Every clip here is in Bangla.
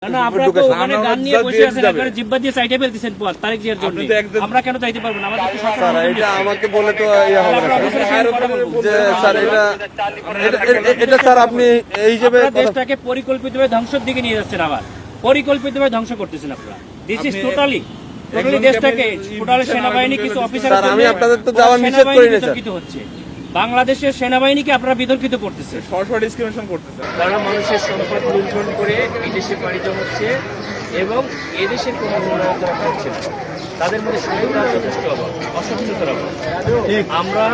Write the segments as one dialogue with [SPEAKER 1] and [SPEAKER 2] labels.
[SPEAKER 1] না আপনারা তো ওখানে গান নিয়ে বসে আছেন, আপনারা জিব্বা দিয়ে সাইডে ফেলতেছেন পথ তারিখ জিয়ার জন্য। আমরা কেন চাইতে পারবো না? আমাদের তো
[SPEAKER 2] স্যার এটা আমাকে বলে তো ইয়া হবে না যে স্যার এটা স্যার আপনি এই হিসেবে
[SPEAKER 1] দেশটাকে পরিকল্পিতভাবে ধ্বংসের দিকে নিয়ে যাচ্ছেন, আবার পরিকল্পিতভাবে ধ্বংস করতেছেন আপনারা। দিস ইজ টোটালি দেশটাকে টোটালি সেনাবাহিনী কিছু অফিসার,
[SPEAKER 2] স্যার আমি আপনাদের তো যাওয়ার নিষেধ করি না স্যার।
[SPEAKER 1] হচ্ছে বাংলাদেশের সেনাবাহিনীকে আপনারা বিতর্কিত করতেছে,
[SPEAKER 2] সরাসরি ডিসক্রিমিনেশন করতেছে।
[SPEAKER 1] তারা মানুষের সম্পদ লুণ্ঠন করে বিদেশে পাড়ি জমাচ্ছে এবং এদেশের কোনো উন্নয়ন হচ্ছে না। তাদের মধ্যে সততার যথেষ্ট অভাব, অসচেতনতার অভাব। আমরা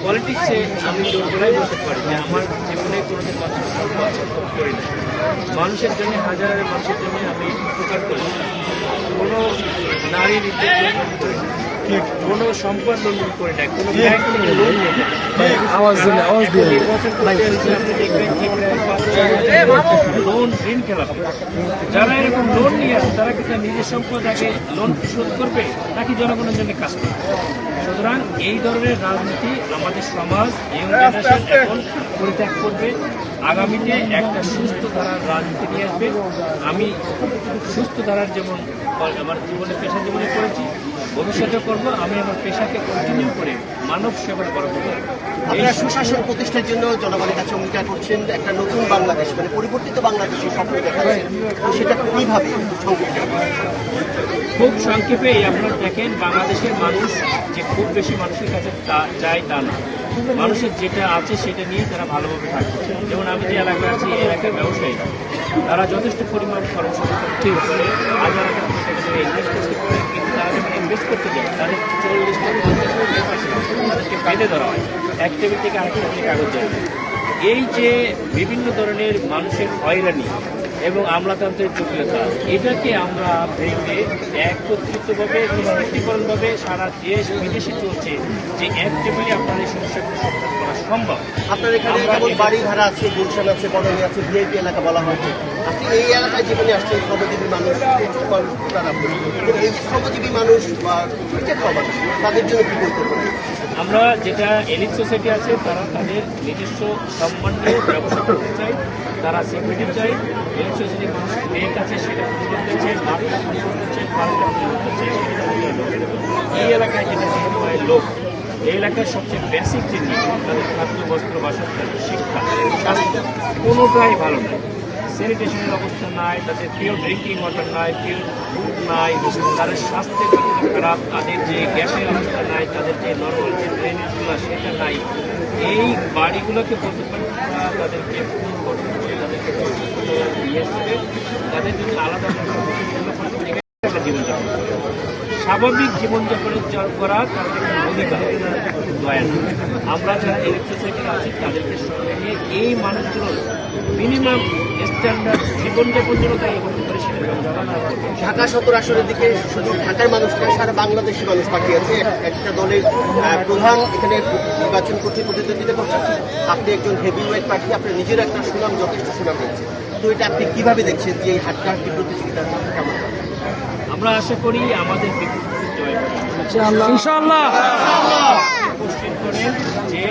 [SPEAKER 1] পলিটিক্সে আমি জোরগোড়াই বলতে পারি যে আমার জীবনে কোনোদিন মানুষের সম্পদ করি না, মানুষের জন্য হাজার হাজার মানুষের জন্য আমি উপকার করি, কোনো নারী নির্যাতন করি না, কোনো সম্পদ লুণ্ঠন করে না, কোনো ব্যাংক থেকে লোন নিয়ে না। লোন ঋণ খেলাপ, যারা এরকম লোন নিয়ে আসে তারা কিন্তু নিজের সম্পদ আগে লোন শোধ করবে নাকি জনগণের জন্য কাজ করবে। সুতরাং এই ধরনের রাজনীতি আমাদের সমাজ ইয়ং জেনারেশন এখন পরিত্যাগ করবে। আগামীতে একটা সুস্থ ধারার রাজনীতি নিয়ে আসবে। আমি সুস্থ ধারার যেমন আমার জীবনে পেশা জীবনে করেছি, ভবিষ্যতে করব। আমি আমার পেশাকে কন্টিনিউ করে মানব সেবার করব।
[SPEAKER 3] আপনারা সুশাসন প্রতিষ্ঠার জন্য জনগণের কাছে অঙ্গীকার করছেন, একটা নতুন বাংলাদেশ মানে পরিবর্তিত বাংলাদেশের স্বপ্ন দেখাচ্ছেন, সেটা কিভাবে
[SPEAKER 1] খুব সংক্ষেপে আপনারা দেখেন, বাংলাদেশের মানুষ যে খুব বেশি মানুষের কাছে চায় তা না, মানুষের যেটা আছে সেটা নিয়ে তারা ভালোভাবে থাকছে। যেমন আমি যে এলাকায় আছি এই এলাকার ব্যবসায়ী, তারা যথেষ্ট পরিমাণ কর্মসংস্থান ঠিক করে হাজার হাজার টাকা ইনভেস্ট করতে পারে, কিন্তু তারা যখন ইনভেস্ট করতে যায় তাদের 40 থেকে 50% তাদেরকে বেঁধে ধরা হয়, এক টেবিল থেকে আরেক টেবিলে কাগজ যায়। এই যে বিভিন্ন ধরনের মানুষের হয়রানি এবং আমলাতন্ত্রের জটিলতা, এটাকে আমরা ভেবে একত্রিতভাবে নিশ্চিতকরণভাবে সারা দেশ বিদেশে চলছে যে এক টেবিলে আপনার এই সমস্যাগুলো সমাধান করা সম্ভব।
[SPEAKER 3] আপনার এখানে যেমন বাড়ি ভাড়া আছে, গুলশান আছে, বনানী আছে, ভিআইপি এলাকা বলা হয়েছে। আপনি এই এলাকায় জীবনে আসছেন, শ্রমজীবী মানুষ, প্রচুর মানুষ তারা, এই শ্রমজীবী মানুষ বা তাদের জন্য কি করতে পারে?
[SPEAKER 1] আমরা যেটা এলিট সোসাইটি আছে তারা তাদের নিজস্ব সম্মান নিয়ে ব্যবসা করতে চাই, তারা সিকিউরিটি চাই। এলিট সোসাইটির মানুষ ব্যাংক আছে সেটা করতে চাই, মার্কেট করতে চাই, করতে চাই। এই এলাকায় যেটা বিনিময়ের লোক, এই এলাকার সবচেয়ে বেসিক জিনিস তাদের খাদ্য, বস্ত্র, বাসস্থান, শিক্ষা, স্বাস্থ্য কোনোটাই ভালো নয়। স্যানিটেশনের অবস্থা নাই, তাদের পিওর ড্রিঙ্কিং ওয়াটার নাই, পিওর ফুড নাই, তাদের স্বাস্থ্যের ব্যবস্থা খারাপ, তাদের যে গ্যাসের অবস্থা নাই, তাদের যে নর্মাল যে ড্রেনেজগুলো সেটা নাই। এই বাড়িগুলোকে বলতে পারি তাদেরকে ফোন করতে হবে, তাদেরকে নিয়ে আসতে, তাদের জন্য আলাদা একটা জীবনযাপন, স্বাভাবিক জীবনযাপনের করা তাদের অধিকার দয়া। আমরা যারা এলিট সোসাইটি আছি তাদেরকে সঙ্গে নিয়ে এই মানুষগুলোর মিনিমাম স্ট্যান্ডার্ড জীবনযাপন জন্য তাই করতে পারে সেটা ব্যবস্থা করবে।
[SPEAKER 3] ঢাকা 17 আসনের দিকে শুধু ঢাকার মানুষকে সারা বাংলাদেশি মানুষ পাঠিয়েছে, একটা দলের প্রধান এখানে নির্বাচন করতে প্রতিদ্বন্দ্বিতা করছেন। আপনি একজন হেভিওয়েট প্রার্থী, আপনার নিজের একটা সুনাম, যথেষ্ট সুনাম রয়েছে। তো এটা আপনি কিভাবে দেখছেন যে এই হাড্ডাহাড্ডি প্রতিযোগিতা কেমন?
[SPEAKER 1] আমরা আশা করি আমাদের
[SPEAKER 4] ইনশাআল্লাহ
[SPEAKER 1] কোশ্চেন করেন যে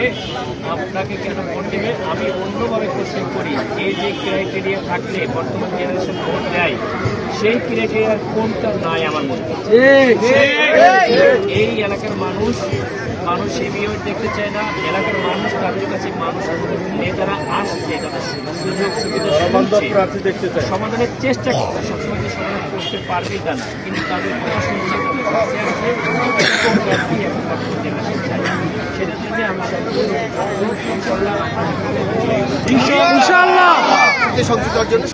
[SPEAKER 1] আপনাকে কেন ভোট দেবে, আমি অন্যভাবে কোশ্চেন করি যে ক্রাইটেরিয়া থাকলে বর্তমান জেনারেশন ভোট দেয় সেই ক্রাইটেরিয়ার কোনটা নাই আমার মধ্যে। এই এলাকার মানুষ হেভিওয়েট দেখতে চায় না, এলাকার মানুষ তাদের কাছে মানুষ নেতারা আসছে, তাদের সুযোগ সুবিধা দেখতে চায়, সমাধানের চেষ্টা করছে, সবসময় যে সমাধান করতে পারবে তা না, কিন্তু তাদের কথা শুনছে, সেটার জন্য আমি
[SPEAKER 4] ইনশাআল্লাহ
[SPEAKER 3] সংযুক্ত জন্য